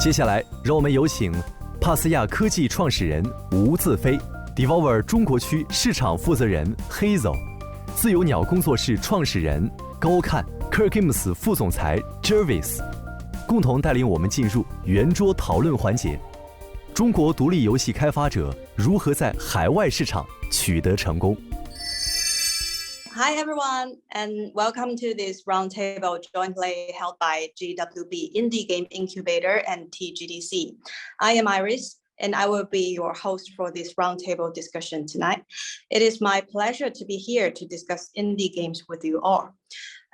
接下来，让我们有请帕斯亚科技创始人吴自飞、Devolver 中国区市场负责人 Hazel、自由鸟工作室创始人高看、Games 副总裁 Jarvis， 共同带领我们进入圆桌讨论环节：中国独立游戏开发者如何在海外市场取得成功。Hi, everyone, and welcome to this roundtable jointly held by GWB Indie Game Incubator and TGDC. I am Iris, and I will be your host for this roundtable discussion tonight. It is my pleasure to be here to discuss indie games with you all.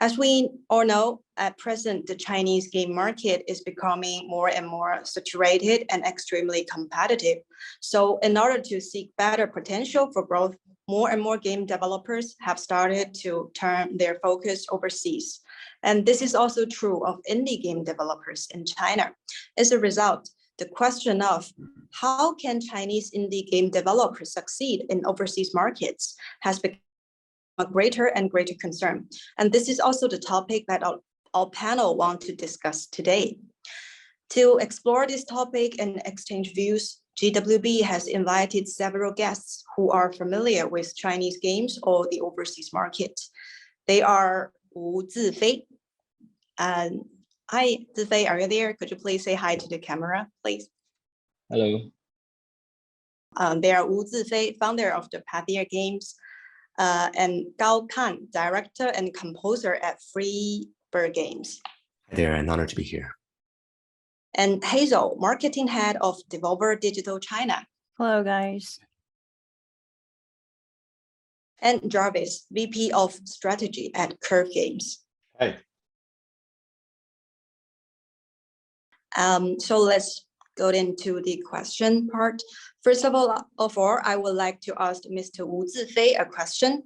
As we all know, at present, the Chinese game market is becoming more and more saturated and extremely competitive. So in order to seek better potential for growth, more and more game developers have started to turn their focus overseas. And this is also true of indie game developers in China. As a result, the question of how can Chinese indie game developers succeed in overseas markets has become a greater and greater concern. And this is also the topic that our panel want to discuss today. To explore this topic and exchange views, GWB has invited several guests who are familiar with Chinese games or the overseas market. They are Wu Zifei. Hi, Zifei, are you there? Could you please say hi to the camera, please? Hello. They are Wu Zifei, founder of the Pathea games, and Gao Kan, director and composer at Freebird games. They're an honor to be here. And Hazel, marketing head of Devolver Digital China. Hello, guys. And Jarvis, VP of Strategy at Crofts Games. Hi. So let's go into the question part. First of all, I would like to ask Mr. Wu Zifei a question.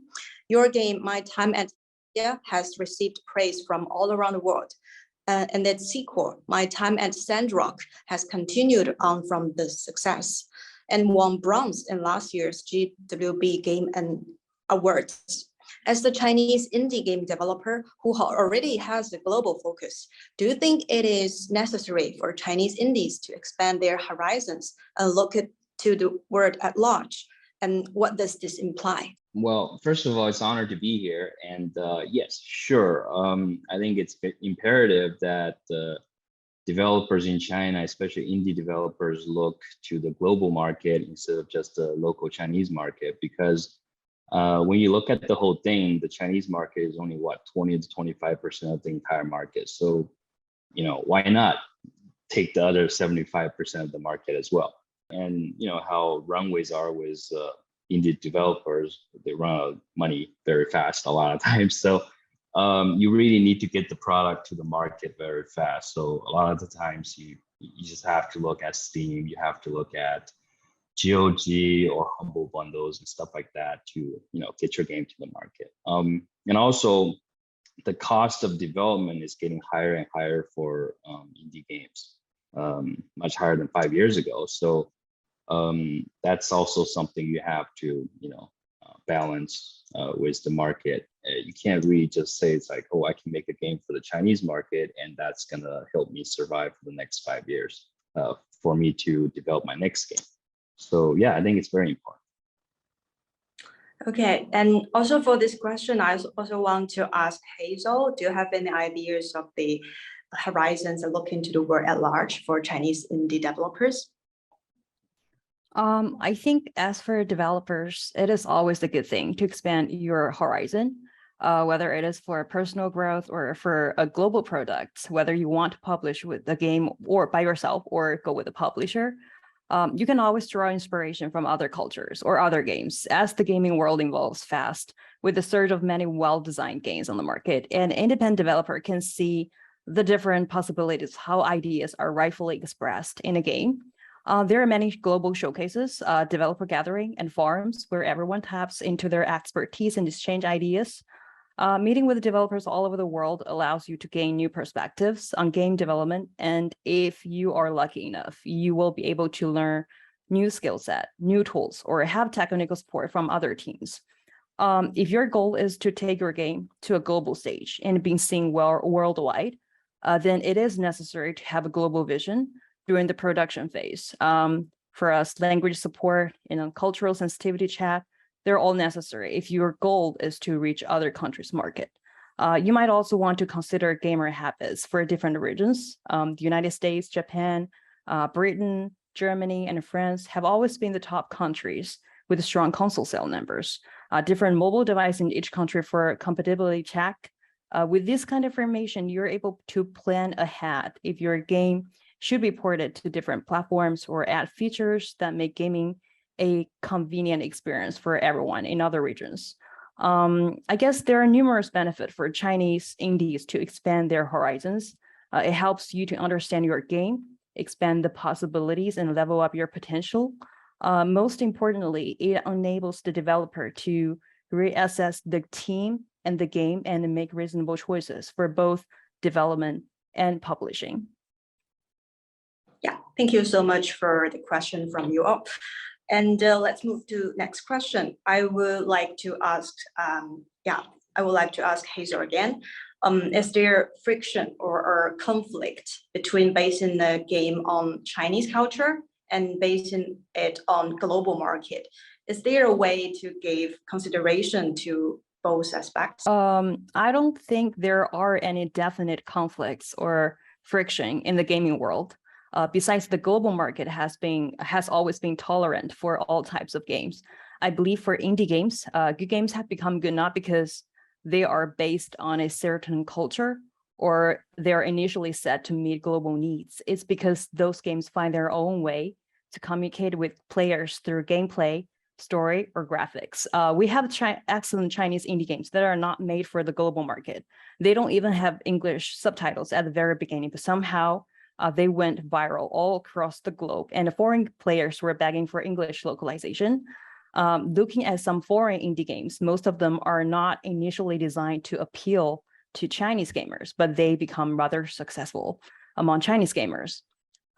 Your game, My Time at Pathea, has received praise from all around the world. And its sequel, My Time at Sandrock, has continued on from the success and won bronze in last year's GWB Game and Awards. As the Chinese indie game developer who already has a global focus, do you think it is necessary for Chinese indies to expand their horizons and look to the world at large? And what does this imply? Well, first of all, it's an honor to be here. And yes, sure. I think it's imperative that developers in China, especially indie developers, look to the global market instead of just the local Chinese market. Because when you look at the whole thing, the Chinese market is only 20 to 25% of the entire market. So, why not take the other 75% of the market as well? And how runways are with indie developers, they run out of money very fast a lot of times. So you really need to get the product to the market very fast. So a lot of the times you just have to look at Steam, you have to look at GOG or Humble Bundles and stuff like that to get your game to the market. And also the cost of development is getting higher and higher for indie games, much higher than 5 years ago. So that's also something you have to, balance with the market. You can't really just say it's like, oh, I can make a game for the Chinese market and that's gonna help me survive for the next 5 years for me to develop my next game. So yeah, I think it's very important. Okay, and also for this question, I also want to ask Hazel, do you have any ideas of the horizons and look into the world at large for Chinese indie developers? I think as for developers, it is always a good thing to expand your horizon, whether it is for personal growth or for a global product, whether you want to publish with the game or by yourself or go with a publisher. You can always draw inspiration from other cultures or other games as the gaming world evolves fast with the surge of many well-designed games on the market. An independent developer can see the different possibilities, how ideas are rightfully expressed in a game. There are many global showcases, developer gathering, and forums where everyone taps into their expertise and exchange ideas. Meeting with developers all over the world allows you to gain new perspectives on game development. And if you are lucky enough, you will be able to learn new skill set, new tools, or have technical support from other teams. If your goal is to take your game to a global stage and being seen worldwide, then it is necessary to have a global vision during the production phase. For us, language support and cultural sensitivity chat, they're all necessary if your goal is to reach other countries' market. You might also want to consider gamer habits for different regions. The United States, Japan, Britain, Germany, and France have always been the top countries with strong console sale numbers. Different mobile devices in each country for compatibility check. With this kind of information, you're able to plan ahead if your game should be ported to different platforms or add features that make gaming a convenient experience for everyone in other regions. I guess there are numerous benefits for Chinese indies to expand their horizons. It helps you to understand your game, expand the possibilities, and level up your potential. Most importantly, it enables the developer to reassess the team and the game and make reasonable choices for both development and publishing. Yeah, thank you so much for the question from you all. And let's move to next question. I would like to ask Hazel again. Is there friction or conflict between basing the game on Chinese culture and basing it on global market? Is there a way to give consideration to both aspects? I don't think there are any definite conflicts or friction in the gaming world. Besides, the global market has always been tolerant for all types of games. I believe for indie games, good games have become good not because they are based on a certain culture or they're initially set to meet global needs. It's because those games find their own way to communicate with players through gameplay, story, or graphics. We have excellent Chinese indie games that are not made for the global market. They don't even have English subtitles at the very beginning, but somehow they went viral all across the globe, and the foreign players were begging for English localization. Looking at some foreign indie games, most of them are not initially designed to appeal to Chinese gamers, but they become rather successful among Chinese gamers.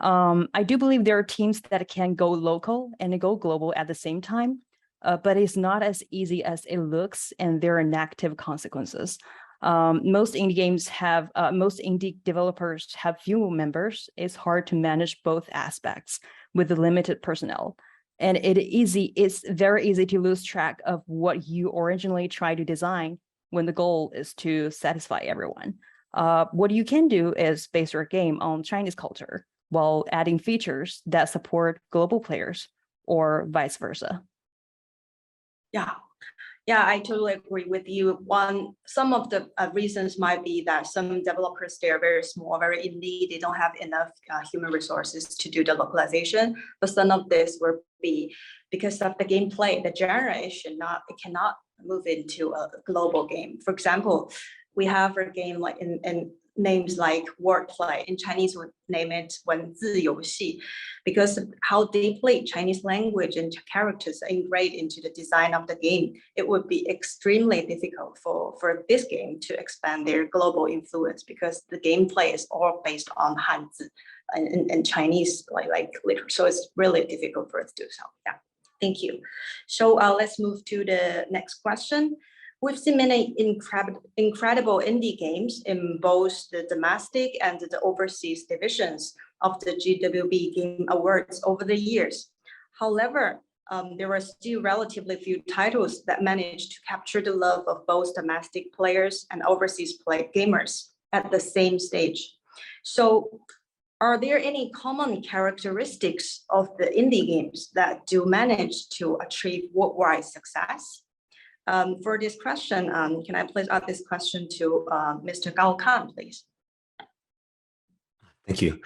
I do believe there are teams that can go local and go global at the same time, but it's not as easy as it looks, and there are negative consequences. Most indie developers have few members. It's hard to manage both aspects with the limited personnel. And it's very easy to lose track of what you originally tried to design when the goal is to satisfy everyone. What you can do is base your game on Chinese culture while adding features that support global players or vice versa. Yeah, I totally agree with you. Some of the reasons might be that some developers, they are very small, very indie. They don't have enough human resources to do the localization. But some of this will be because of the gameplay, the genre, it cannot move into a global game. For example, we have a game like in names like wordplay. In Chinese, we name it 文字游戏, because of how deeply Chinese language and characters are ingrained into the design of the game. It would be extremely difficult for this game to expand their global influence because the gameplay is all based on Hanzi and Chinese like literature. So it's really difficult for us to do so. Yeah, thank you. So let's move to the next question. We've seen many incredible indie games in both the domestic and the overseas divisions of the GWB Game Awards over the years. However, there are still relatively few titles that manage to capture the love of both domestic players and overseas gamers at the same stage. So, are there any common characteristics of the indie games that do manage to achieve worldwide success? For this question, can I please ask this question to Mr. Gao Kan, please? Thank you.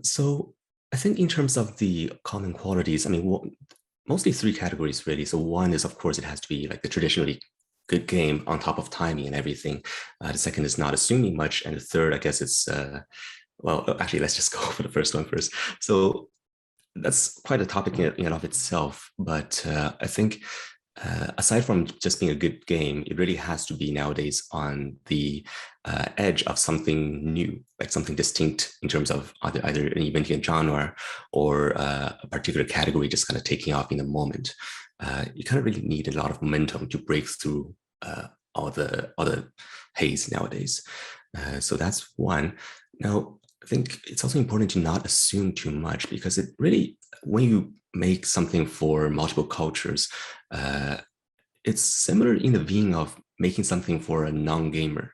So I think in terms of the common qualities, I mean, mostly three categories really. So one is, of course, it has to be like the traditionally good game on top of timing and everything. The second is not assuming much. And the third, I guess it's, well, actually, let's just go for the first one first. So that's quite a topic in and of itself. But I think aside from just being a good game, it really has to be nowadays on the edge of something new, like something distinct in terms of either an event in genre or a particular category just kind of taking off in the moment. You kind of really need a lot of momentum to break through all the haze nowadays. So that's one. Now, I think it's also important to not assume too much, because it really, when you make something for multiple cultures, it's similar in the vein of making something for a non-gamer,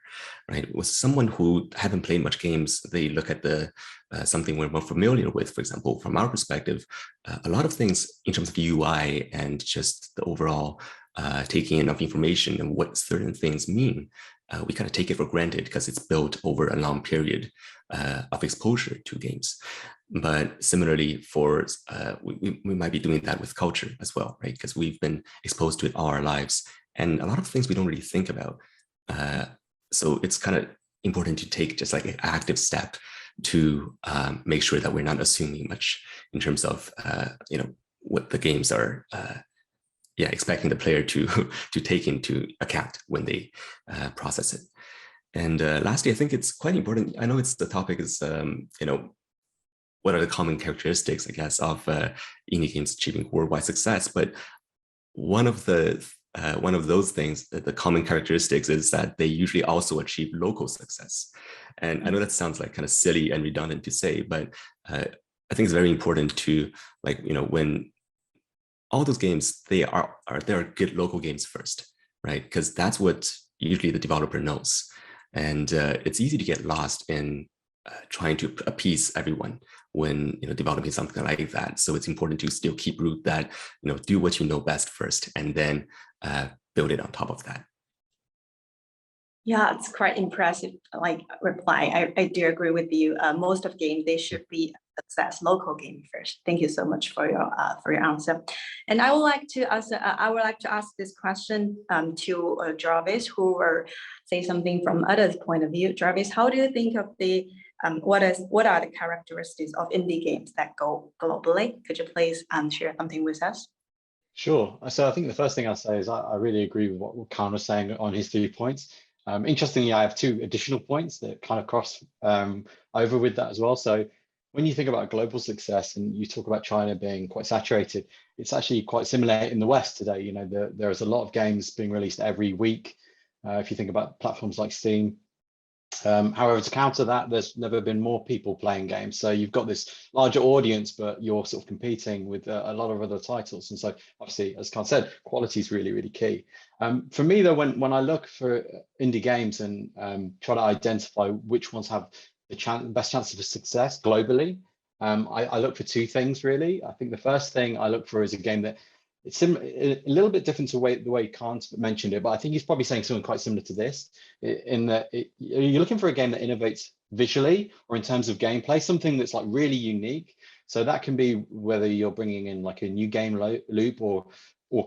right? With someone who haven't played much games, they look at the something we're more familiar with. For example, from our perspective, a lot of things in terms of UI and just the overall taking in of information and what certain things mean, we kind of take it for granted because it's built over a long period of exposure to games. But similarly, for we might be doing that with culture as well, right? Because we've been exposed to it all our lives, and a lot of things we don't really think about. So it's kind of important to take just like an active step to make sure that we're not assuming much in terms of what the games are. Expecting the player to to take into account when they process it. And lastly, I think it's quite important. I know it's the topic is what are the common characteristics, I guess, of indie games achieving worldwide success? But one of those things, the common characteristics, is that they usually also achieve local success. And I know that sounds like kind of silly and redundant to say, but I think it's very important to, when all those games, they are good local games first, right? Because that's what usually the developer knows. And it's easy to get lost in trying to appease everyone when developing something like that. So it's important to still keep root that, do what you know best first, and then build it on top of that. Yeah, it's quite impressive reply. I do agree with you. Most of games, they should be a success local game first. Thank you so much for your answer. And I would like to ask this question to Jarvis, who will say something from others' point of view. Jarvis, how do you think of the what are the characteristics of indie games that go globally? Could you please share something with us? Sure. So I think the first thing I'll say is I really agree with what Khan was saying on his 3 points. Interestingly, I have 2 additional points that kind of cross over with that as well. So when you think about global success and you talk about China being quite saturated, it's actually quite similar in the West today. There is a lot of games being released every week. If you think about platforms like Steam. However, to counter that, there's never been more people playing games. So you've got this larger audience, but you're sort of competing with a lot of other titles. And so obviously, as Khan said, quality is really, really key. For me, though, when I look for indie games and try to identify which ones have the best chances of success globally, I look for 2 things, really. I think the first thing I look for is a game that it's a little bit different to the way Khan mentioned it, but I think he's probably saying something quite similar to this, in that you're looking for a game that innovates visually or in terms of gameplay, something that's like really unique. So that can be whether you're bringing in like a new game loop or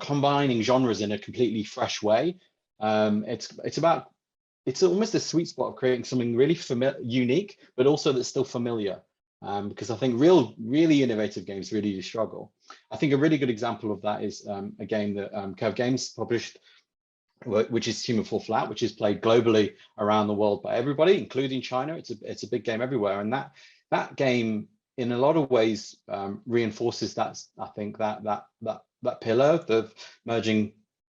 combining genres in a completely fresh way. It's almost a sweet spot of creating something really unique, but also that's still familiar. Because I think really innovative games really do struggle. I think a really good example of that is a game that Curve Games published, which is Human Fall Flat, which is played globally around the world by everybody, including China. It's a big game everywhere, and that game, in a lot of ways, reinforces that. I think that pillar of merging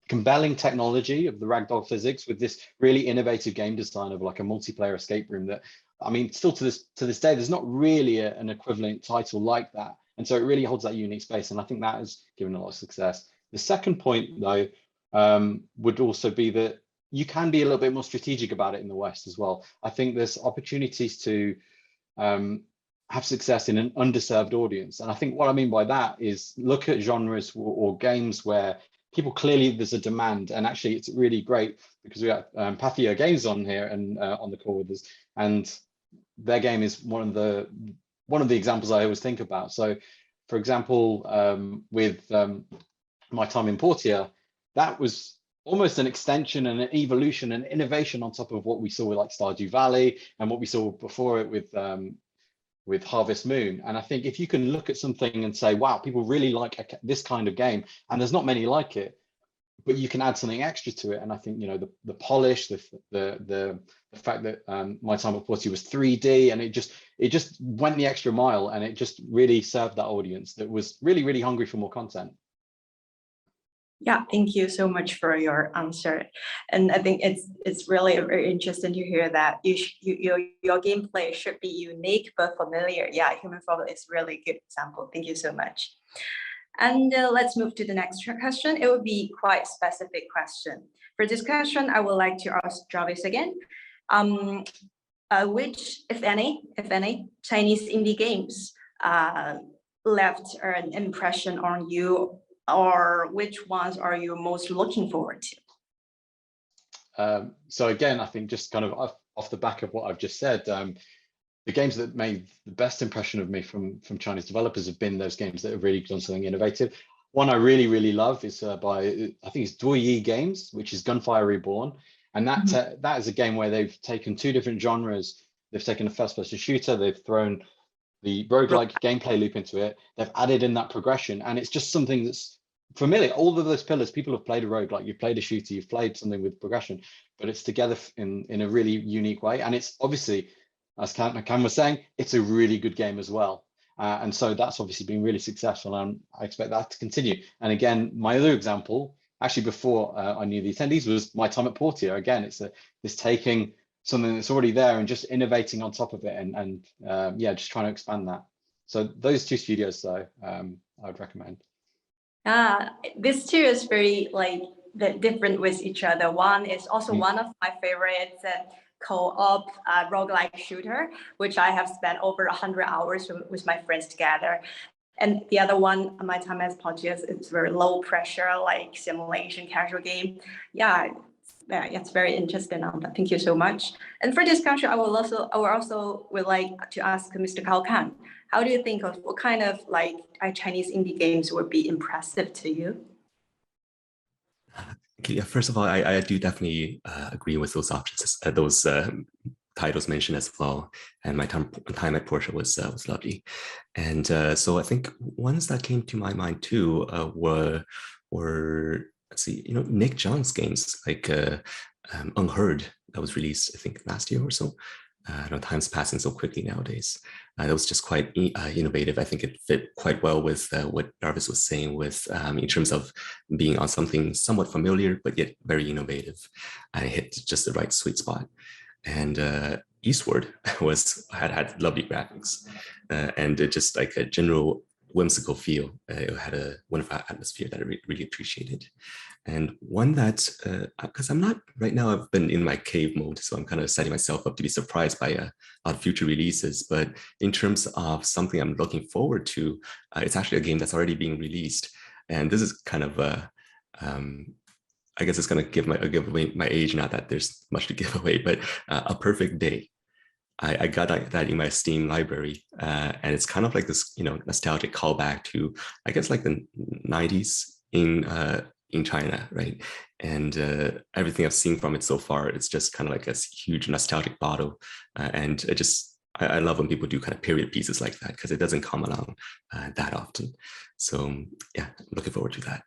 compelling technology of the ragdoll physics with this really innovative game design of like a multiplayer escape room that, I mean, still to this day, there's not really an equivalent title like that. And so it really holds that unique space. And I think that has given a lot of success. The second point, though, would also be that you can be a little bit more strategic about it in the West as well. I think there's opportunities to have success in an underserved audience. And I think what I mean by that is look at genres or games where people clearly there's a demand, and actually it's really great because we have Pathea Games on here and on the call with us, and their game is one of the examples I always think about. So, for example, with my time in Pathea, that was almost an extension and an evolution and innovation on top of what we saw with like Stardew Valley and what we saw before it with Harvest Moon. And I think if you can look at something and say, wow, people really like this kind of game, and there's not many like it, but you can add something extra to it. And I think, the polish, the fact that my time at Pathea was 3D, and it just went the extra mile, and it just really served that audience that was really, really hungry for more content. Yeah, thank you so much for your answer. And I think it's really very interesting to hear that your gameplay should be unique but familiar. Yeah, Human Fall is really a good example. Thank you so much. And let's move to the next question. It will be quite specific question. For this question, I would like to ask Jarvis again. Which, if any, Chinese indie games left an impression on you, or which ones are you most looking forward to? So again, I think just kind of off the back of what I've just said, the games that made the best impression of me from Chinese developers have been those games that have really done something innovative. One I really love is by, I think it's Duoyi Games, which is Gunfire Reborn. And that is a game where they've taken two different genres. They've taken a first-person shooter, they've thrown the roguelike gameplay loop into it. They've added in that progression, and it's just something that's familiar. All of those pillars, people have played a roguelike, you've played a shooter, you've played something with progression, but it's together in a really unique way. And it's obviously, as Cam was saying, it's a really good game as well. And so that's obviously been really successful, and I expect that to continue. And again, my other example, actually before I knew the attendees, was my time at Pathea. Again, it's taking something that's already there and just innovating on top of it, and yeah, just trying to expand that. So those two studios, though, I would recommend. These two is very different with each other. One is also one of my favorites, co-op roguelike shooter, which I have spent over 100 hours with my friends together. And the other one, my time as Pathea, it's very low pressure, like simulation casual game. Yeah, it's very interesting. Thank you so much. And for discussion, I would also like to ask Mr. Cao Kan, how do you think of what kind of Chinese indie games would be impressive to you? Yeah, first of all, I do definitely agree with those options, those titles mentioned as well. And my time at Porsche was lovely. And so I think ones that came to my mind too were let's see, Nick John's games like Unheard, that was released I think last year or so. I know time's passing so quickly nowadays. That was just quite innovative. I think it fit quite well with what Jarvis was saying with in terms of being on something somewhat familiar, but yet very innovative. I hit just the right sweet spot. And Eastward had lovely graphics and just like a general whimsical feel. It had a wonderful atmosphere that I really appreciated. And one that, because I'm not, right now I've been in my cave mode, so I'm kind of setting myself up to be surprised by a lot of future releases. But in terms of something I'm looking forward to, it's actually a game that's already being released. And this is kind of I guess it's going to give away my age, not that there's much to give away, but A Perfect Day. I got that in my Steam library, and it's kind of like this, nostalgic callback to, I guess, like the 90s in China, right? And everything I've seen from it so far, it's just kind of like a huge nostalgic bottle, and I love when people do kind of period pieces like that because it doesn't come along that often. So yeah, looking forward to that.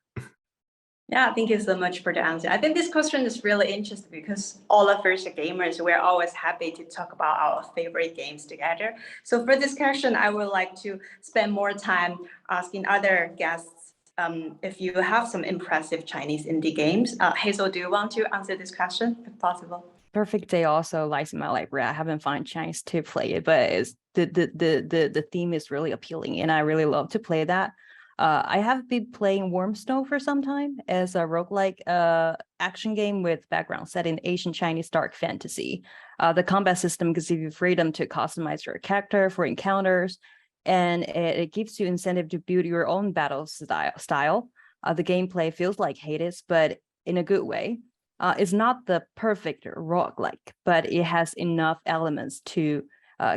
Yeah, thank you so much for the answer. I think this question is really interesting because all of us are gamers. We're always happy to talk about our favorite games together. So for this question, I would like to spend more time asking other guests if you have some impressive Chinese indie games. Hazel, do you want to answer this question if possible? Perfect Day also lies in my library. I haven't found a chance to play it, but the theme is really appealing, and I really love to play that. I have been playing Warm Snow for some time as a roguelike action game with background set in Asian Chinese dark fantasy. The combat system gives you freedom to customize your character for encounters, and it gives you incentive to build your own battle style. The gameplay feels like Hades, but in a good way. It's not the perfect roguelike, but it has enough elements to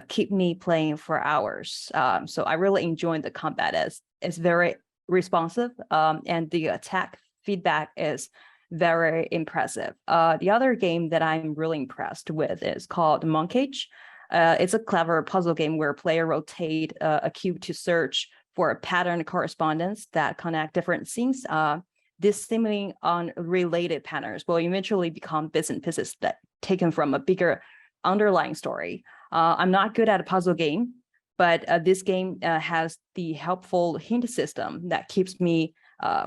keep me playing for hours. So I really enjoyed the combat as it's very responsive, and the attack feedback is very impressive. The other game that I'm really impressed with is called Monkage. It's a clever puzzle game where player rotate a cube to search for a pattern correspondence that connect different scenes. This seemingly unrelated patterns will eventually become bits and pieces that taken from a bigger underlying story. I'm not good at a puzzle game, but this game has the helpful hint system that keeps me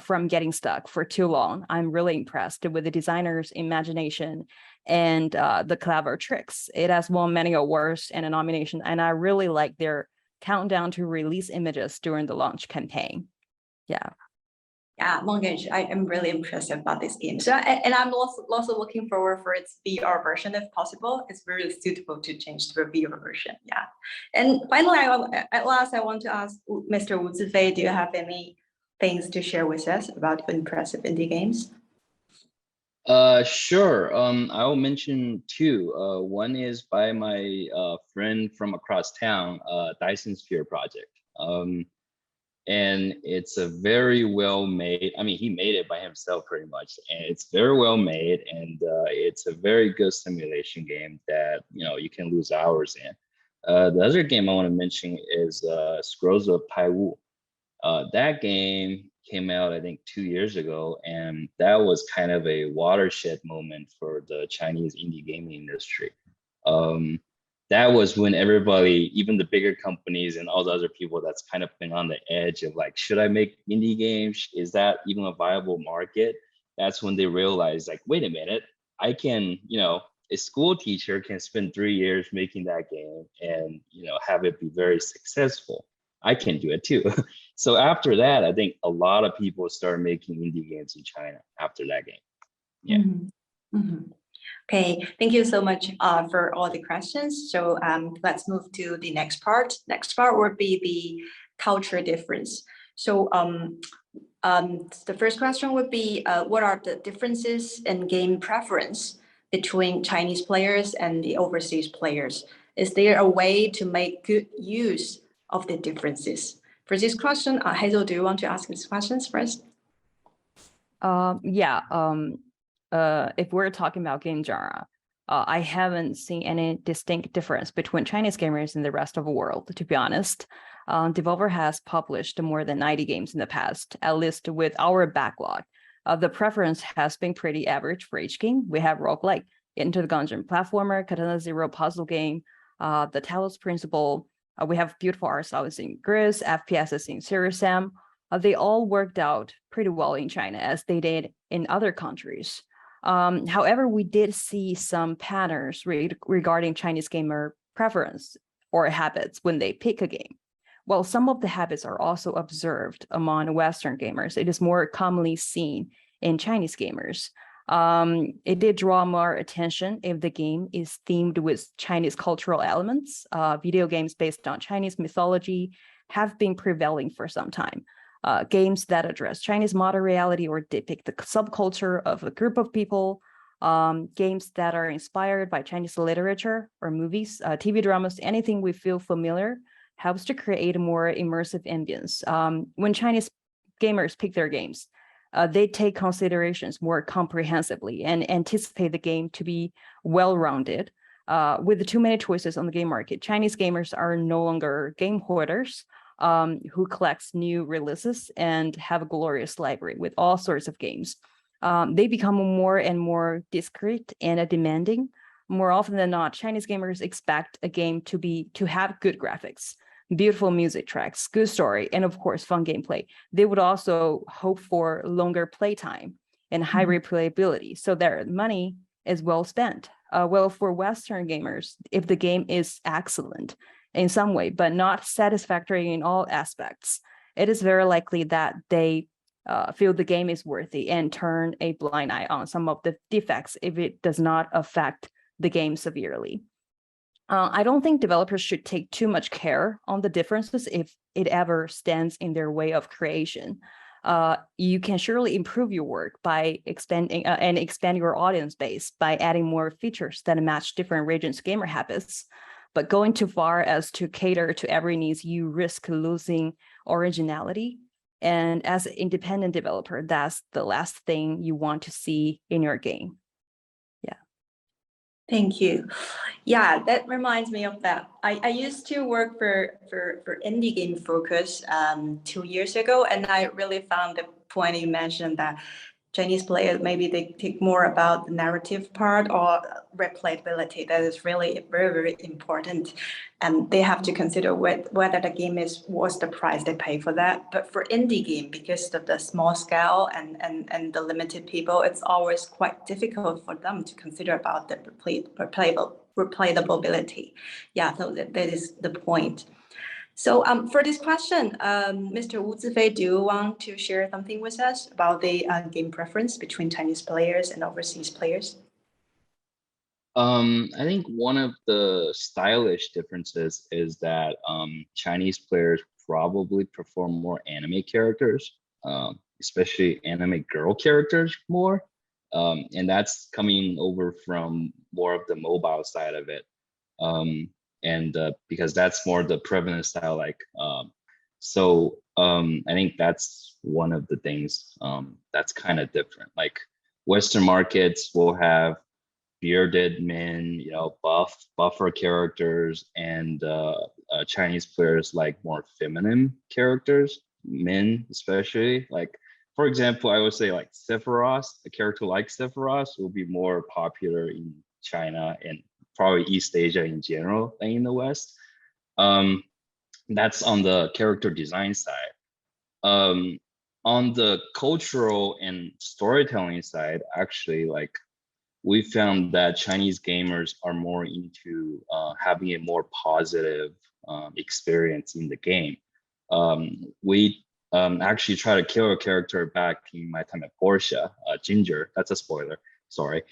from getting stuck for too long. I'm really impressed with the designer's imagination and the clever tricks. It has won many awards and a nomination, and I really like their countdown to release images during the launch campaign. Yeah. Yeah, Morgan, I am really impressed about this game. So, and I'm also looking forward for its VR version if possible. It's very suitable to change to a VR version. Yeah. And finally, at last, I want to ask Mr. Wu Zifei, do you have any things to share with us about impressive indie games? Sure. I will mention two. One is by my friend from across town, Dyson Sphere Project. And it's a very well made, I mean, he made it by himself pretty much, and it's very well made, and it's a very good simulation game that, you can lose hours in. The other game I want to mention is Scrolls of Paiwu. That game came out, I think, 2 years ago, and that was kind of a watershed moment for the Chinese indie gaming industry. That was when everybody, even the bigger companies and all the other people that's kind of been on the edge of like, should I make indie games? Is that even a viable market? That's when they realized, like, wait a minute, I can, a school teacher can spend 3 years making that game and, have it be very successful. I can do it too. So after that, I think a lot of people started making indie games in China after that game. Yeah. Mm-hmm. Mm-hmm. Okay, thank you so much for all the questions. So let's move to the next part. Next part would be the culture difference. So the first question would be, what are the differences in game preference between Chinese players and the overseas players? Is there a way to make good use of the differences? For this question, Hazel, do you want to ask these questions first? If we're talking about game genre, I haven't seen any distinct difference between Chinese gamers and the rest of the world, to be honest. Devolver has published more than 90 games in the past, at least with our backlog. The preference has been pretty average for each game. We have roguelike, Into the Gungeon platformer, Katana Zero puzzle game, the Talos Principle. We have beautiful art styles in Gris, FPSs in Serious Sam. They all worked out pretty well in China, as they did in other countries. However, we did see some patterns regarding Chinese gamer preference or habits when they pick a game. While some of the habits are also observed among Western gamers, it is more commonly seen in Chinese gamers. It did draw more attention if the game is themed with Chinese cultural elements. Video games based on Chinese mythology have been prevailing for some time. Games that address Chinese modern reality or depict the subculture of a group of people, games that are inspired by Chinese literature or movies, TV dramas, anything we feel familiar helps to create a more immersive ambience. When Chinese gamers pick their games, they take considerations more comprehensively and anticipate the game to be well-rounded. With too many choices on the game market, Chinese gamers are no longer game hoarders who collects new releases and have a glorious library with all sorts of games. They become more and more discreet and demanding. More often than not, Chinese gamers expect a game to have good graphics, beautiful music tracks, good story, and of course, fun gameplay. They would also hope for longer playtime and high replayability, so their money is well spent. Well, for Western gamers, if the game is excellent in some way, but not satisfactory in all aspects, it is very likely that they feel the game is worthy and turn a blind eye on some of the defects if it does not affect the game severely. I don't think developers should take too much care on the differences if it ever stands in their way of creation. You can surely improve your work by expand your audience base by adding more features that match different regions' gamer habits. But going too far as to cater to every needs, you risk losing originality. And as an independent developer, that's the last thing you want to see in your game. Yeah. Thank you. Yeah, that reminds me of that. I used to work for Indie Game Focus 2 years ago, and I really found the point you mentioned that Chinese players, maybe they think more about the narrative part or replayability. That is really very, very important. And they have to consider whether the game is what's the price they pay for that. But for indie game, because of the small scale and the limited people, it's always quite difficult for them to consider about the replayability. Yeah, so that is the point. So for this question, Mr. Wu Zifei, do you want to share something with us about the game preference between Chinese players and overseas players? I think one of the stylish differences is that Chinese players probably prefer more anime characters, especially anime girl characters more. And that's coming over from more of the mobile side of it. And because that's more the prevalent style, like I think that's one of the things that's kind of different. Like Western markets will have bearded men, buffer characters, and Chinese players like more feminine characters, men especially. Like for example, I would say like Sephiroth, a character like Sephiroth will be more popular in China and probably East Asia in general than in the West. That's on the character design side. On the cultural and storytelling side, actually, like we found that Chinese gamers are more into having a more positive experience in the game. We actually try to kill a character back in my time at Porsche, Ginger. That's a spoiler, sorry.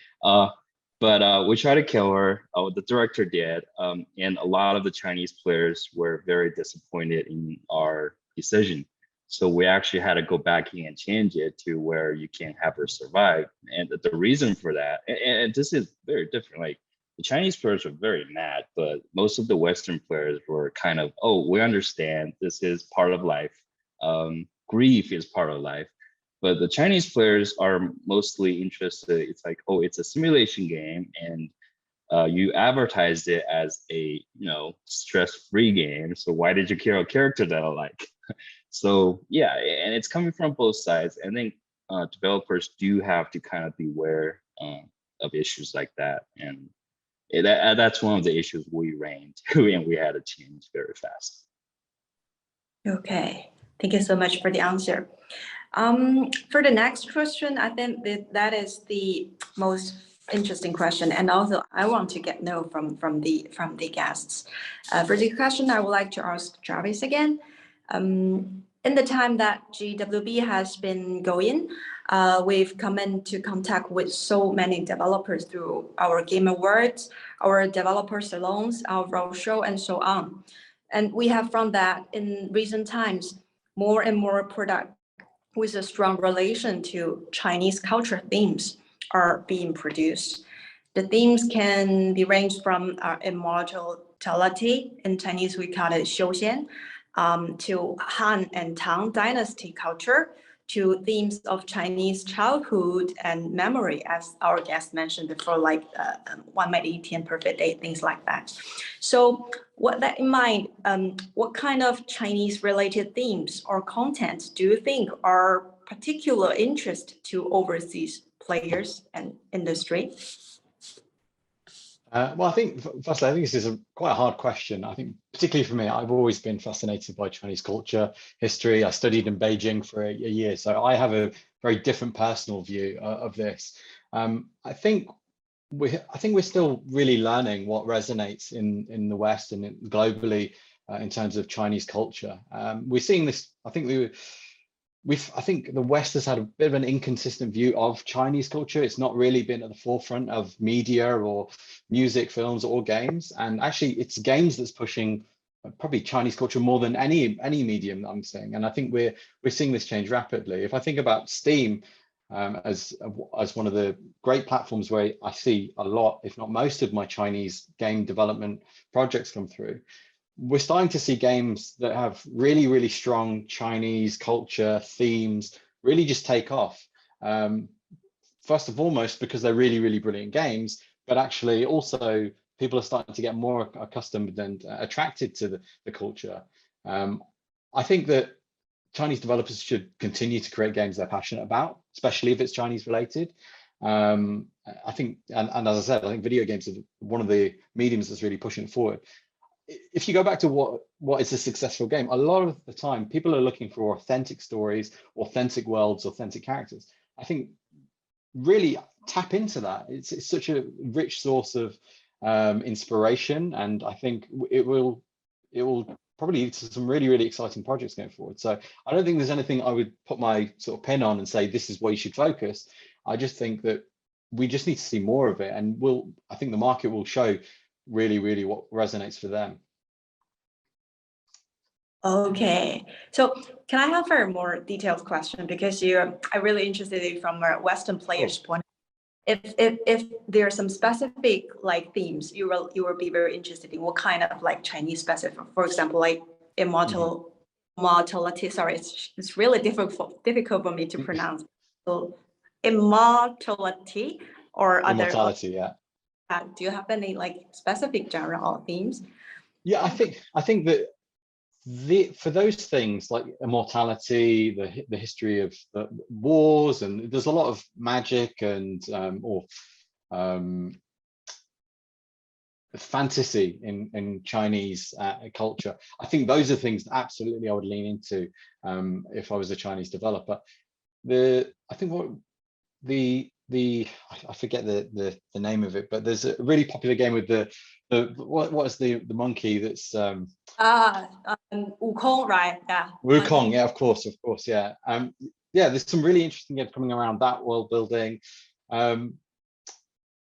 But we tried to kill her. The director did, and a lot of the Chinese players were very disappointed in our decision. So we actually had to go back in and change it to where you can't have her survive. And the reason for that, and this is very different. Like the Chinese players were very mad, but most of the Western players were kind of, oh, we understand this is part of life. Grief is part of life. But the Chinese players are mostly interested. It's like, oh, it's a simulation game, and you advertised it as a stress-free game. So why did you kill a character that I like? So yeah, and it's coming from both sides. I think developers do have to kind of beware of issues like that, and that's one of the issues we ran into, and we had to change very fast. Okay, thank you so much for the answer. For the next question, I think that is the most interesting question, and also I want to get know from the guests. For the question, I would like to ask Jarvis again. In the time that GWB has been going, we've come into contact with so many developers through our Game Awards, our developer salons, our roadshow, and so on. And we have found that in recent times, more and more products with a strong relation to Chinese culture themes are being produced. The themes can be ranged from immortality, in Chinese we call it 修仙, to Han and Tang dynasty culture, to themes of Chinese childhood and memory, as our guest mentioned before, like 完美的一天, perfect day, things like that. So with that in mind, what kind of Chinese related themes or content do you think are particular interest to overseas players and industry? Well, I think firstly, I think this is quite a hard question. I think particularly for me, I've always been fascinated by Chinese culture, history. I studied in Beijing for a year, so I have a very different personal view of this. I think we're still really learning what resonates in the West and globally in terms of Chinese culture. We're seeing this. I think the West has had a bit of an inconsistent view of Chinese culture. It's not really been at the forefront of media or music, films, or games. And actually, it's games that's pushing probably Chinese culture more than any medium, I'm saying. And I think we're seeing this change rapidly. If I think about Steam as one of the great platforms where I see a lot, if not most, of my Chinese game development projects come through, we're starting to see games that have really, really strong Chinese culture themes really just take off. First and foremost, because they're really, really brilliant games, but actually also people are starting to get more accustomed and attracted to the culture. I think that Chinese developers should continue to create games they're passionate about, especially if it's Chinese related. I think, and as I said, I think video games are one of the mediums that's really pushing it forward. If you go back to what is a successful game, a lot of the time people are looking for authentic stories, authentic worlds, authentic characters. I think really tap into that. It's such a rich source of inspiration, and I think it will probably lead to some really, really exciting projects going forward. So I don't think there's anything I would put my sort of pen on and say this is where you should focus. I just think that we just need to see more of it, and I think the market will show really, really what resonates for them. Okay, so can I have a more detailed question, because I'm really interested from a Western player's point. If there are some specific like themes you will be very interested in, what kind of like Chinese specific, for example, like immortality. Sorry, it's really difficult for me to pronounce. So immortality or other. Immortality, yeah. Do you have any like specific genre or themes? Yeah, I think that for those things like immortality, the history of the wars, and there's a lot of magic and fantasy in Chinese culture. I think those are things that absolutely I would lean into if I was a Chinese developer. I think I forget the name of it, but there's a really popular game with what is the monkey that's Wukong, right? Yeah. Wukong, yeah, of course, yeah. Yeah, there's some really interesting games coming around that world building. But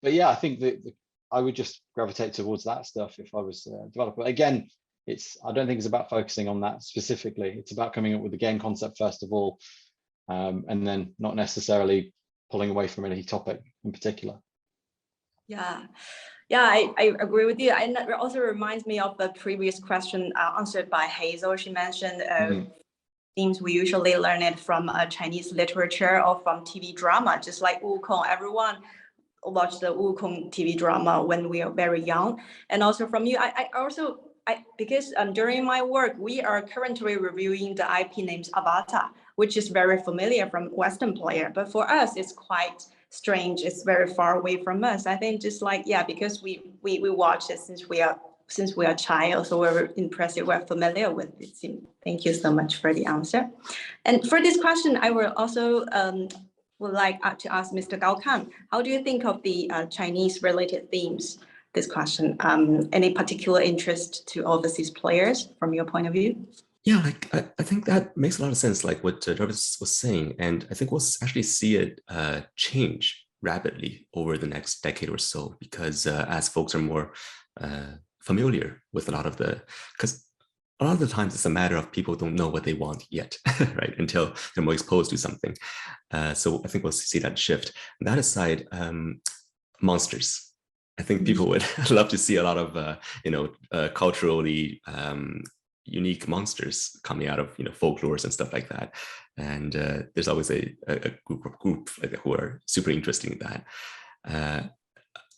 yeah, I think that I would just gravitate towards that stuff if I was a developer. Again, I don't think it's about focusing on that specifically. It's about coming up with the game concept first of all, and then not necessarily pulling away from any topic in particular. Yeah, I agree with you. And that also reminds me of the previous question answered by Hazel. She mentioned themes we usually learn it from Chinese literature or from TV drama, just like Wukong. Everyone watched the Wukong TV drama when we are very young. And also from you, because during my work, we are currently reviewing the IP names Avatar, which is very familiar from Western player. But for us, it's quite strange. It's very far away from us. I think just like, yeah, because we watch it since we are a child, so we're impressed, we're familiar with it. Thank you so much for the answer. And for this question, I will also would like to ask Mr. Gao Kan, how do you think of the Chinese related themes? This question, any particular interest to overseas players from your point of view? Yeah, I think that makes a lot of sense, like what Jarvis was saying. And I think we'll actually see it change rapidly over the next decade or so, because as folks are more familiar with a lot of because a lot of the times it's a matter of people don't know what they want yet, right? Until they're more exposed to something. So I think we'll see that shift. And that aside, monsters. I think people would love to see a lot of, culturally unique monsters coming out of, folklores and stuff like that. And there's always a group who are super interested in that.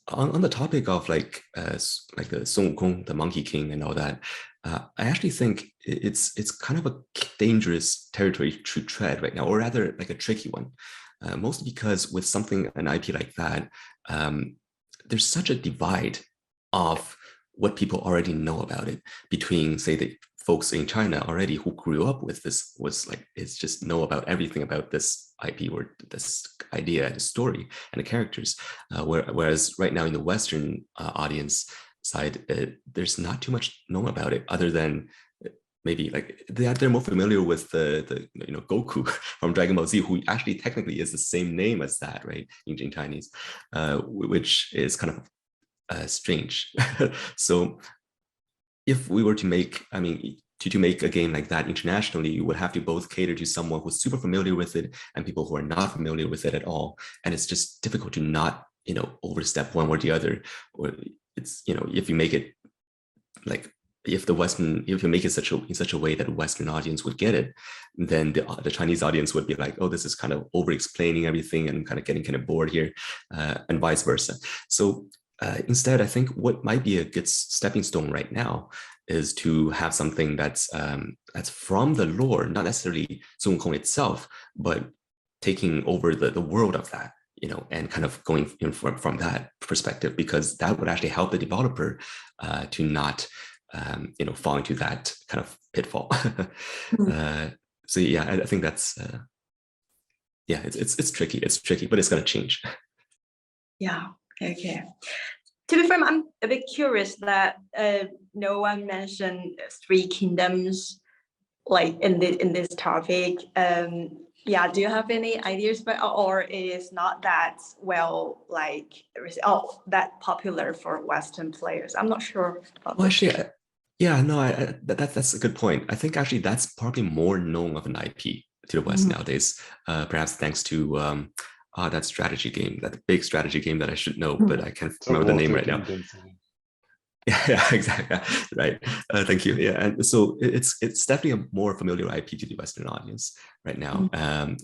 On the topic of like the Sun Wukong, the Monkey King, and all that, I actually think it's kind of a dangerous territory to tread right now, or rather like a tricky one, mostly because with an IP like that, there's such a divide of what people already know about it between, say, the folks in China already who grew up with this, it's just know about everything about this IP or this idea, the story, and the characters. Whereas right now in the Western audience side, there's not too much known about it, other than maybe like they're more familiar with the Goku from Dragon Ball Z, who actually technically is the same name as that, right, in Chinese, which is kind of strange. So if we were to make, to make a game like that internationally, you would have to both cater to someone who's super familiar with it and people who are not familiar with it at all. And it's just difficult to not, overstep one or the other. Or it's, if you make it like, if you make it in such a way that a Western audience would get it, then the Chinese audience would be like, oh, this is kind of over explaining everything and kind of getting kind of bored here, and vice versa. So instead, I think what might be a good stepping stone right now is to have something that's from the lore, not necessarily Sun Wukong itself, but taking over the world of that, and kind of going from that perspective, because that would actually help the developer to not, fall into that kind of pitfall. So yeah, I think that's it's tricky. It's tricky, but it's going to change. Yeah. Okay. To be frank, I'm a bit curious that no one mentioned Three Kingdoms like in this topic. Yeah, do you have any ideas? But or it is not that well, like that popular for Western players. I'm not sure. Well, actually, yeah, no, that's a good point. I think actually that's probably more known of an IP to the West nowadays, perhaps thanks to that strategy game, that big strategy game that I should know, but I can't remember the name right now. Yeah, exactly. Right. Thank you. Yeah, and so it's definitely a more familiar IP to the Western audience right now. And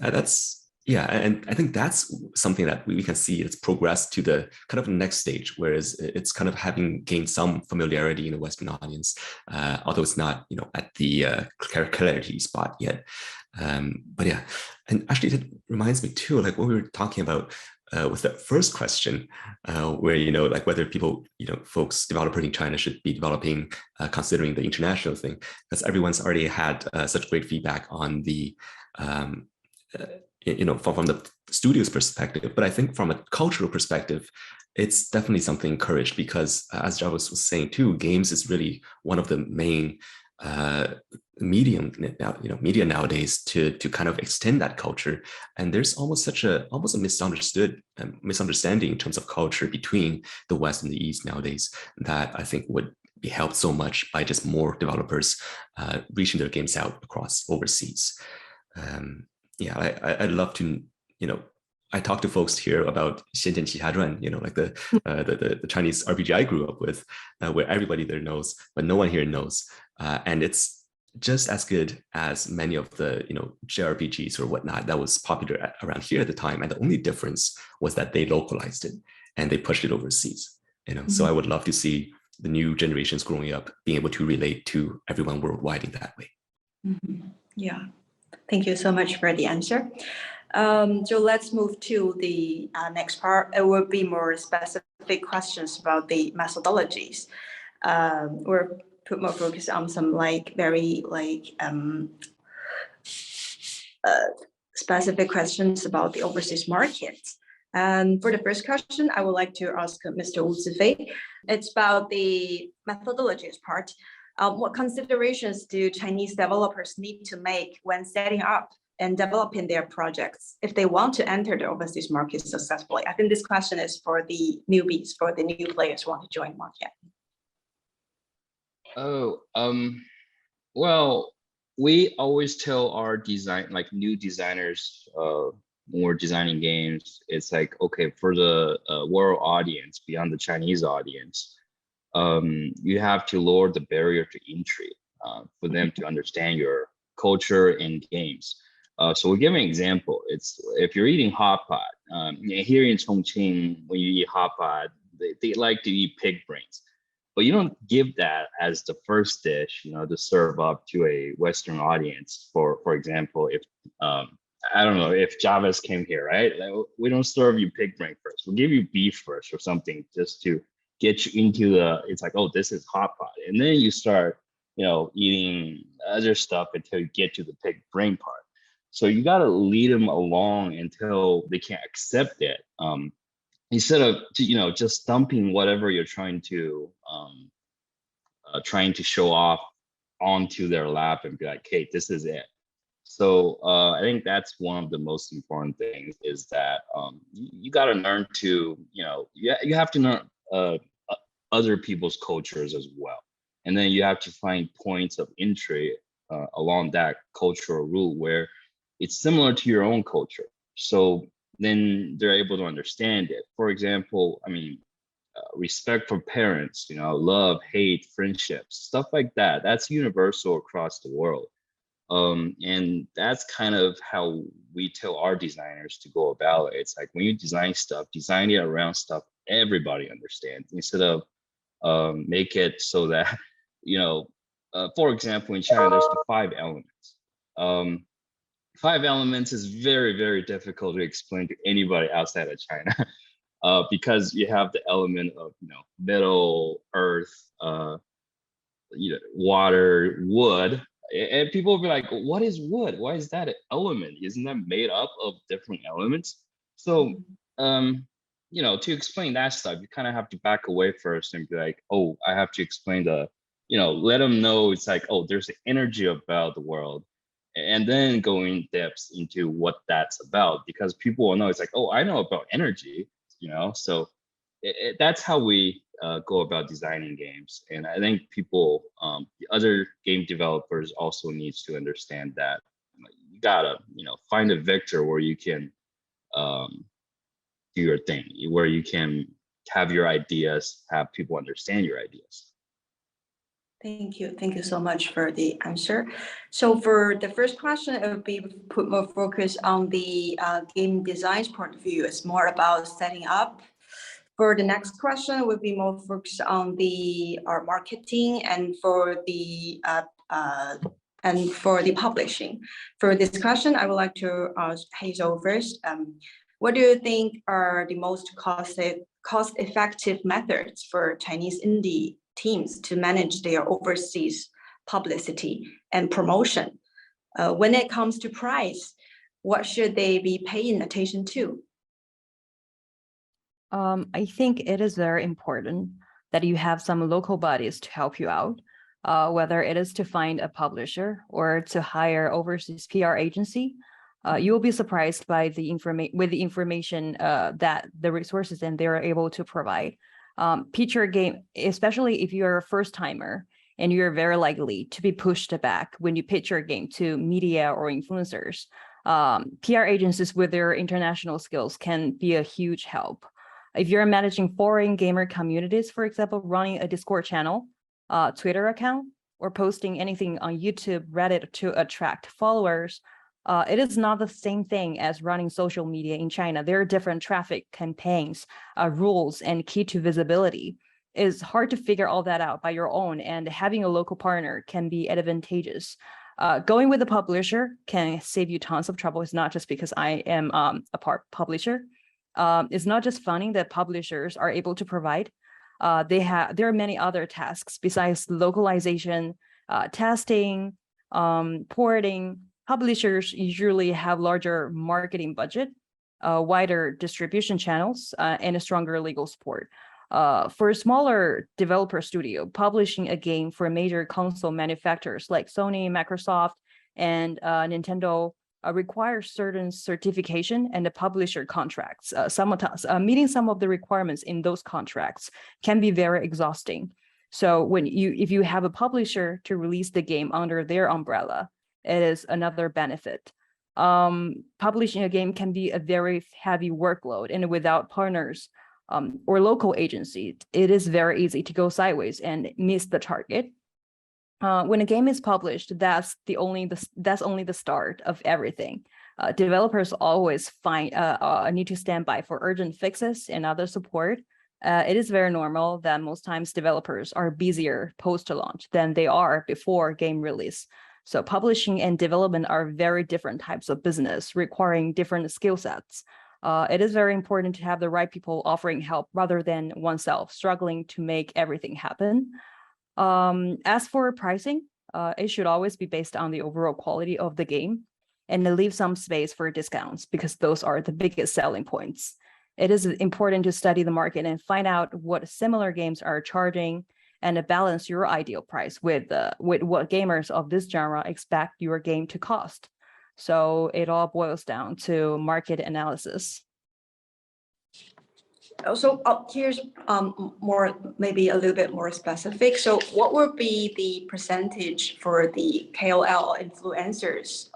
I think that's something that we can see it's progressed to the kind of next stage, whereas it's kind of having gained some familiarity in the Western audience, although it's not, at the clarity spot yet. But yeah, and actually it reminds me too, like what we were talking about with that first question, where, like whether people, folks, developers in China should be developing, considering the international thing, because everyone's already had such great feedback on the, from the studio's perspective. But I think from a cultural perspective, it's definitely something encouraged, because as Jarvis was saying too, games is really one of the main media nowadays to kind of extend that culture. And there's almost a misunderstanding in terms of culture between the West and the East nowadays, that I think would be helped so much by just more developers reaching their games out across overseas. I'd love to, I talk to folks here about 仙剑奇侠传, like the Chinese RPG I grew up with, where everybody there knows, but no one here knows. And it's just as good as many of the, JRPGs or whatnot that was popular around here at the time. And the only difference was that they localized it and they pushed it overseas. So I would love to see the new generations growing up being able to relate to everyone worldwide in that way. Yeah. Thank you so much for the answer. So let's move to the next part. It will be more specific questions about the methodologies. Or put more focus on some very specific questions about the overseas markets. And for the first question, I would like to ask Mr. Wu Zifei. It's about the methodologies part. What considerations do Chinese developers need to make when setting up and developing their projects if they want to enter the overseas market successfully? I think this question is for the newbies, for the new players who want to join market. Well, we always tell our new designers, when we're designing games, it's like, okay, for the world audience, beyond the Chinese audience, you have to lower the barrier to entry for them to understand your culture and games. So we'll give an example. It's if you're eating hot pot, here in Chongqing, when you eat hot pot, they like to eat pig brains. But you don't give that as the first dish, to serve up to a Western audience. For example, if I don't know, if Jarvis came here, right? Like, we don't serve you pig brain first. We'll give you beef first or something, just to get you into it's like, oh, this is hot pot. And then you start, eating other stuff until you get to the pig brain part. So you got to lead them along until they can accept it. Instead of, just dumping whatever you're trying to show off onto their lap and be like, hey, this is it. So I think that's one of the most important things, is that you got to learn to, you have to learn other people's cultures as well. And then you have to find points of entry along that cultural route where it's similar to your own culture. So then they're able to understand it. For example, respect for parents, love, hate, friendships, stuff like that. That's universal across the world. And that's kind of how we tell our designers to go about it. It's like, when you design stuff, design it around stuff everybody understands, instead of make it so that for example, in China, there's the 5 elements. 5 elements is very, very difficult to explain to anybody outside of China, because you have the element of metal, earth, water, wood, and people will be like, "What is wood? Why is that an element? Isn't that made up of different elements?" So, to explain that stuff, you kind of have to back away first and be like, "Oh, I have to explain let them know it's like, oh, there's an energy about the world." And then go in depth into what that's about, because people will know it's like, oh, I know about energy, so that's how we go about designing games. And I think people, the other game developers also needs to understand that you gotta, find a vector where you can do your thing, where you can have your ideas, have people understand your ideas. Thank you. Thank you so much for the answer. So for the first question, it would be put more focus on the game design point of view. It's more about setting up. For the next question, it would be more focused on the marketing and for the publishing. For this question, I would like to ask Hazel first. What do you think are the most cost-effective methods for Chinese indie teams to manage their overseas publicity and promotion? When it comes to price, what should they be paying attention to? I think it is very important that you have some local bodies to help you out, whether it is to find a publisher or to hire overseas PR agency. You will be surprised by the information that the resources and they're able to provide. Pitch your game, especially if you're a first timer and you're very likely to be pushed back when you pitch your game to media or influencers. PR agencies with their international skills can be a huge help. If you're managing foreign gamer communities, for example, running a Discord channel, Twitter account, or posting anything on YouTube, Reddit to attract followers, it is not the same thing as running social media in China. There are different traffic campaigns, rules, and key to visibility. It's hard to figure all that out by your own, and having a local partner can be advantageous. Going with a publisher can save you tons of trouble. It's not just because I am a publisher. It's not just funding that publishers are able to provide. There are many other tasks besides localization, testing, porting. Publishers usually have larger marketing budget, wider distribution channels, and a stronger legal support. For a smaller developer studio, publishing a game for major console manufacturers like Sony, Microsoft, and Nintendo requires certain certification and the publisher contracts. Sometimes meeting some of the requirements in those contracts can be very exhausting. So if you have a publisher to release the game under their umbrella, it is another benefit. Publishing a game can be a very heavy workload, and without partners or local agency, it is very easy to go sideways and miss the target. When a game is published, that's only the start of everything. Developers always need to stand by for urgent fixes and other support. It is very normal that most times developers are busier post-launch than they are before game release. So publishing and development are very different types of business, requiring different skill sets. It is very important to have the right people offering help rather than oneself struggling to make everything happen. As for pricing, it should always be based on the overall quality of the game and leave some space for discounts because those are the biggest selling points. It is important to study the market and find out what similar games are charging and balance your ideal price with what gamers of this genre expect your game to cost. So it all boils down to market analysis. So here's maybe a little bit more specific. So what would be the percentage for the KLL influencers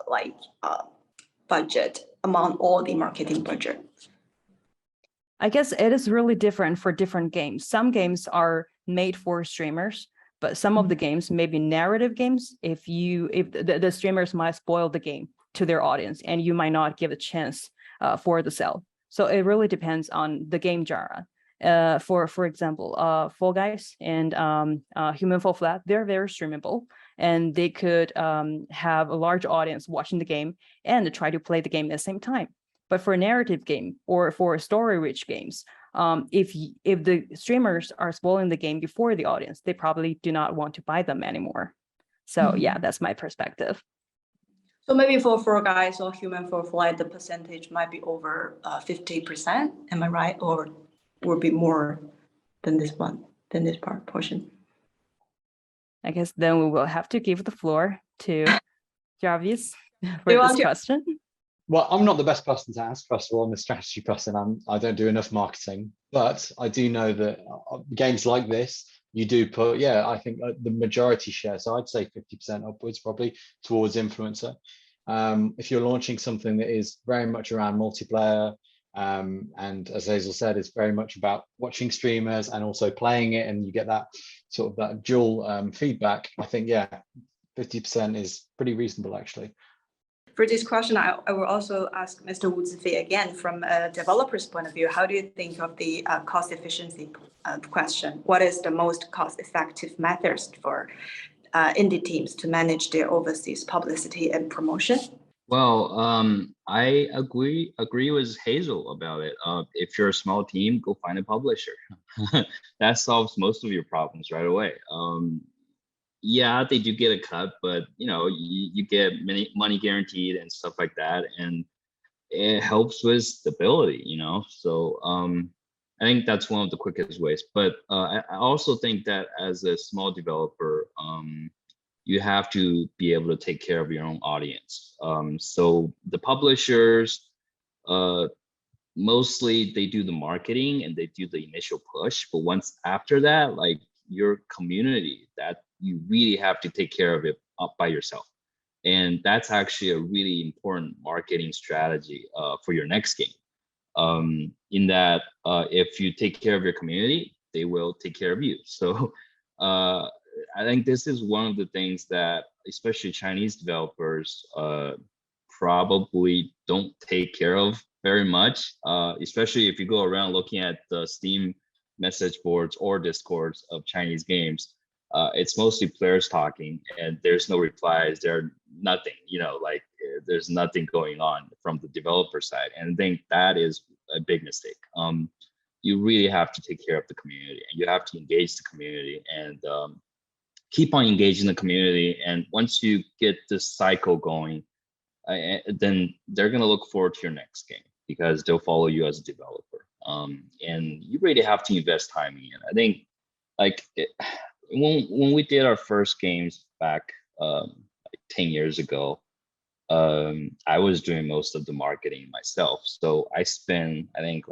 budget among all the marketing budget? I guess it is really different for different games. Some games are made for streamers, but some of the games may be narrative games. If the streamers might spoil the game to their audience, and you might not give a chance for the sale. So it really depends on the game genre. For example, Fall Guys and Human Fall Flat, they're very streamable, and they could have a large audience watching the game and try to play the game at the same time. But for a narrative game or for story-rich games, if the streamers are spoiling the game before the audience, they probably do not want to buy them anymore. So yeah, that's my perspective. So maybe for Fall Guys or Human Fall Flat, the percentage might be over 50%. Am I right? Or will be more than this portion? I guess then we will have to give the floor to Jarvis for this question. Well, I'm not the best person to ask, first of all. I'm the strategy person. I don't do enough marketing, but I do know that games like this, you do put, I think the majority share, so I'd say 50% upwards probably towards influencer. If you're launching something that is very much around multiplayer, and as Hazel said, it's very much about watching streamers and also playing it, and you get that sort of that dual feedback, I think, 50% is pretty reasonable, actually. For this question, I will also ask Mr. Wu Zifei again, from a developer's point of view, how do you think of the cost efficiency question? What is the most cost-effective methods for indie teams to manage their overseas publicity and promotion? Well, I agree with Hazel about it. If you're a small team, go find a publisher. That solves most of your problems right away. They do get a cut, but you get money guaranteed and stuff like that, and it helps with stability. So I think that's one of the quickest ways. But I also think that as a small developer, you have to be able to take care of your own audience. So the publishers, mostly they do the marketing and they do the initial push, but once after that, like your community, that you really have to take care of it up by yourself. And that's actually a really important marketing strategy for your next game. In that if you take care of your community, they will take care of you. So I think this is one of the things that especially Chinese developers probably don't take care of very much, especially if you go around looking at the Steam message boards or Discords of Chinese games. It's mostly players talking and there's no replies, there's nothing, there's nothing going on from the developer side. And I think that is a big mistake. You really have to take care of the community and you have to engage the community and keep on engaging the community. And once you get this cycle going, then they're going to look forward to your next game because they'll follow you as a developer. And you really have to invest time in it. I think when we did our first games back 10 years ago, I was doing most of the marketing myself. So I spent, I think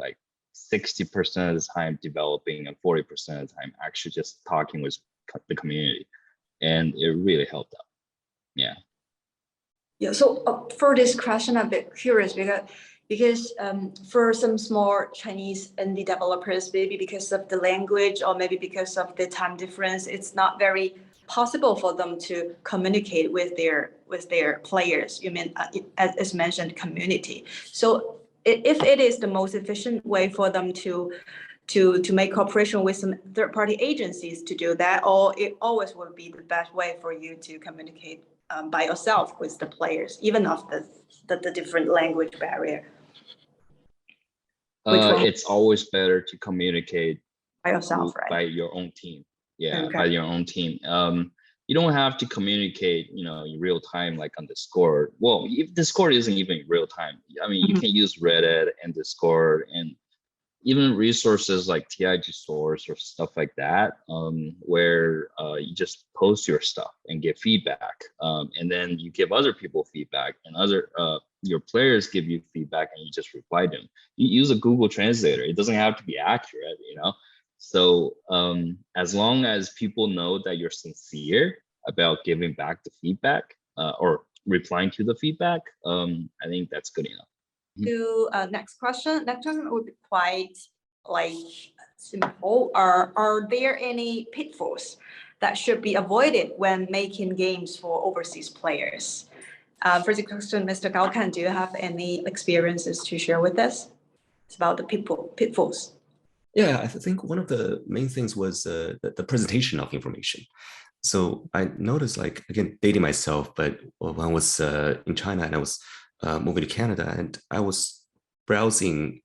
60% of the time developing and 40% of the time actually just talking with the community. And it really helped out. Yeah. Yeah, so for this question, I'm a bit curious because for some small Chinese indie developers, maybe because of the language or maybe because of the time difference, it's not very possible for them to communicate with their players. You mean, as mentioned, community. So if it is the most efficient way for them to make cooperation with some third-party agencies to do that, or it always will be the best way for you to communicate by yourself with the players, even of the different language barrier? It's always better to communicate by yourself, right? By your own team. Yeah, okay. By your own team. You don't have to communicate, in real time, like on Discord. Well, if Discord isn't even real time, I mean, you can use Reddit and Discord and even resources like TIG Source or stuff like that, where you just post your stuff and get feedback, and then you give other people feedback, and your players give you feedback, and you just reply to them. You use a Google Translator. It doesn't have to be accurate, So as long as people know that you're sincere about giving back the feedback or replying to the feedback, I think that's good enough. To next question. Next one would be quite simple. Are there any pitfalls that should be avoided when making games for overseas players? For the question, Mr. Gao Kan, do you have any experiences to share with us? It's about the pitfalls. Yeah, I think one of the main things was the presentation of information. So I noticed, like, again, dating myself, but when I was in China and I was moving to Canada, and I was browsing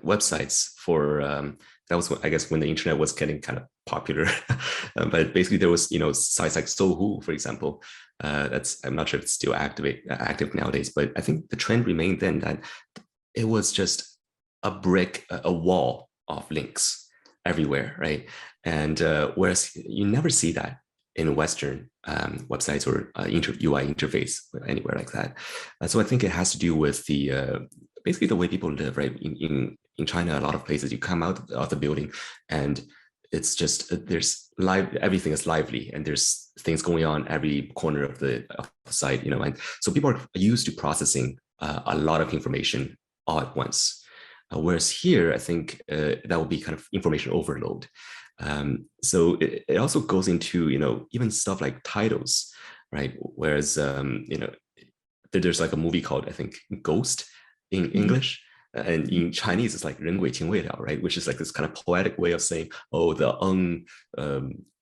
websites for that was I guess when the internet was getting kind of popular. But basically there was sites like Sohu, for example. That's I'm not sure if it's still active nowadays, but I think the trend remained then that it was just a wall of links everywhere, right? And whereas you never see that in Western websites or UI interface anywhere like that. So I think it has to do with the basically the way people live, right? In China, a lot of places you come out of the building and it's just there's everything is lively and there's things going on every corner of the site, and so people are used to processing a lot of information all at once. Whereas here, I think that would be kind of information overload. So it also goes into, even stuff like titles, right? Whereas, there's like a movie called, I think, Ghost in English. And in Chinese, it's like 人鬼情未了, right? Which is like this kind of poetic way of saying, oh, the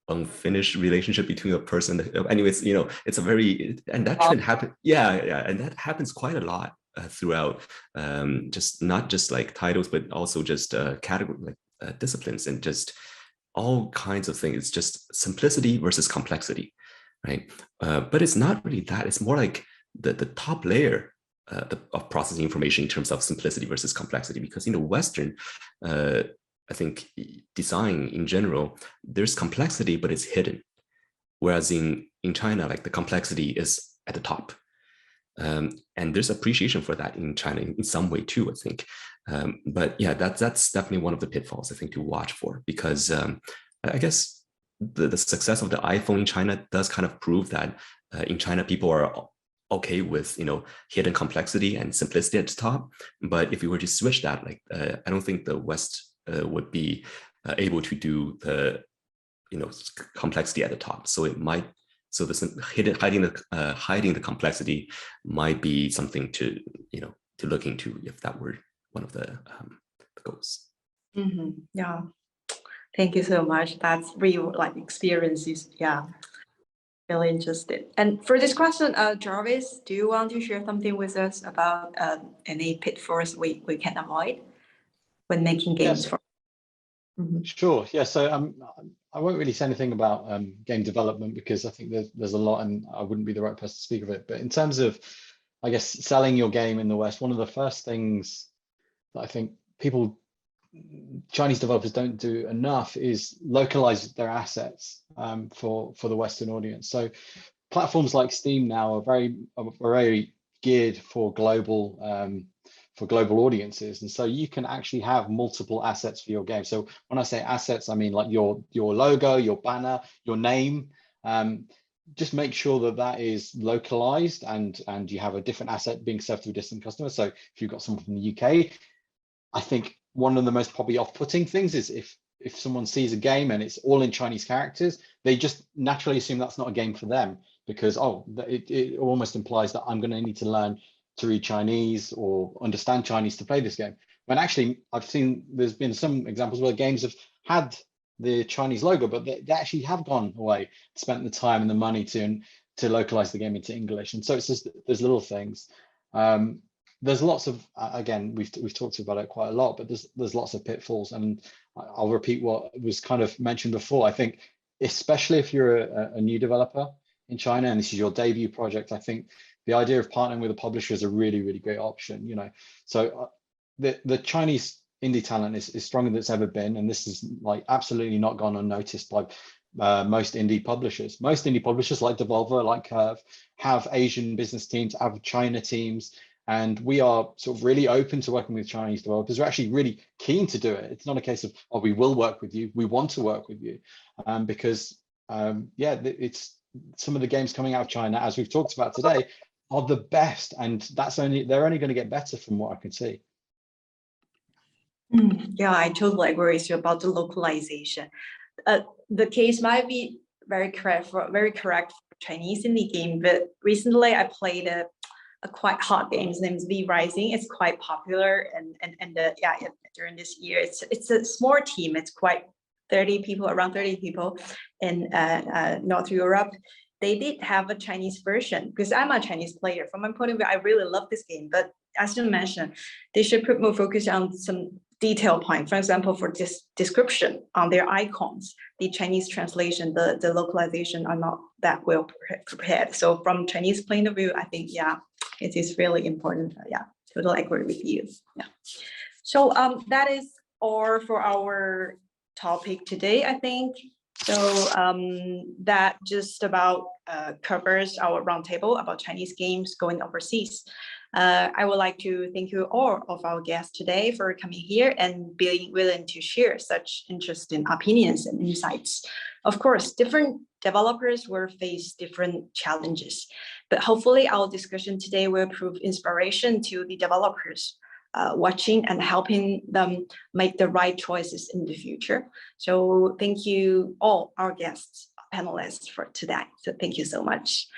unfinished relationship between a person. Anyways, it's a very, and that trend happen. Yeah. And that happens quite a lot throughout, just not just like titles, but also just category, like disciplines and just all kinds of things. It's just simplicity versus complexity, right? But it's not really that. It's more like the top layer of processing information in terms of simplicity versus complexity. Because in the Western, I think design in general, there's complexity, but it's hidden. Whereas in China, like the complexity is at the top. And there's appreciation for that in China in some way too, I think. But yeah, that's definitely one of the pitfalls I think to watch for, because I guess the success of the iPhone in China does kind of prove that in China people are okay with hidden complexity and simplicity at the top. But if we were to switch that, like I don't think the West would be able to do the complexity at the top. So it might. So hiding the complexity might be something to look into if that were one of the goals. Yeah, thank you so much. That's real experiences. Yeah, really interested. And for this question, Jarvis, do you want to share something with us about any pitfalls we can avoid when making games? Yes. Sure. Yeah. So I won't really say anything about game development because I think there's a lot and I wouldn't be the right person to speak of it. But in terms of, I guess, selling your game in the West, one of the first things that I think Chinese developers don't do enough is localize their assets for the Western audience. So platforms like Steam now are very geared for global audiences, and so you can actually have multiple assets for your game. So when I say assets, I mean like your logo, your banner, your name. Just make sure that is localized and you have a different asset being served to a distant customer. So if you've got someone from the UK, I think one of the most probably off-putting things is if someone sees a game and it's all in Chinese characters, they just naturally assume that's not a game for them because it almost implies that I'm going to need to learn to read Chinese or understand Chinese to play this game. When actually I've seen there's been some examples where games have had the Chinese logo, but they actually have gone away, spent the time and the money to localize the game into English. And so it's just there's little things. There's lots of again we've talked about it quite a lot, but there's lots of pitfalls, and I'll repeat what was kind of mentioned before. I think especially if you're a new developer in China and this is your debut project, I think the idea of partnering with a publisher is a really, really great option. So the Chinese indie talent is stronger than it's ever been, and this is like absolutely not gone unnoticed by most indie publishers. Most indie publishers like Devolver, like Curve, have Asian business teams, have China teams, and we are sort of really open to working with Chinese developers. We're actually really keen to do it. It's not a case of, oh, we will work with you. We want to work with you because it's some of the games coming out of China, as we've talked about today, are the best, and they're only going to get better from what I can see. Yeah, I totally agree with you about the localization. The case might be very correct for Chinese indie game, but recently I played a a quite hot game. His name is V Rising. It's quite popular, and during this year, it's a small team. It's quite 30 people, around 30 people in North Europe. They did have a Chinese version because I'm a Chinese player. From my point of view, I really love this game. But as you mentioned, they should put more focus on some detail point. For example, for this description on their icons, the Chinese translation, the localization are not that well prepared. So from Chinese point of view, I think, yeah, it is really important. Yeah, totally agree with you. Yeah. So that is all for our topic today, I think. So that just about covers our roundtable about Chinese games going overseas. I would like to thank you all of our guests today for coming here and being willing to share such interesting opinions and insights. Of course, different developers will face different challenges, but hopefully our discussion today will prove inspiration to the developers watching and helping them make the right choices in the future. So thank you all our guests, panelists for today. So thank you so much.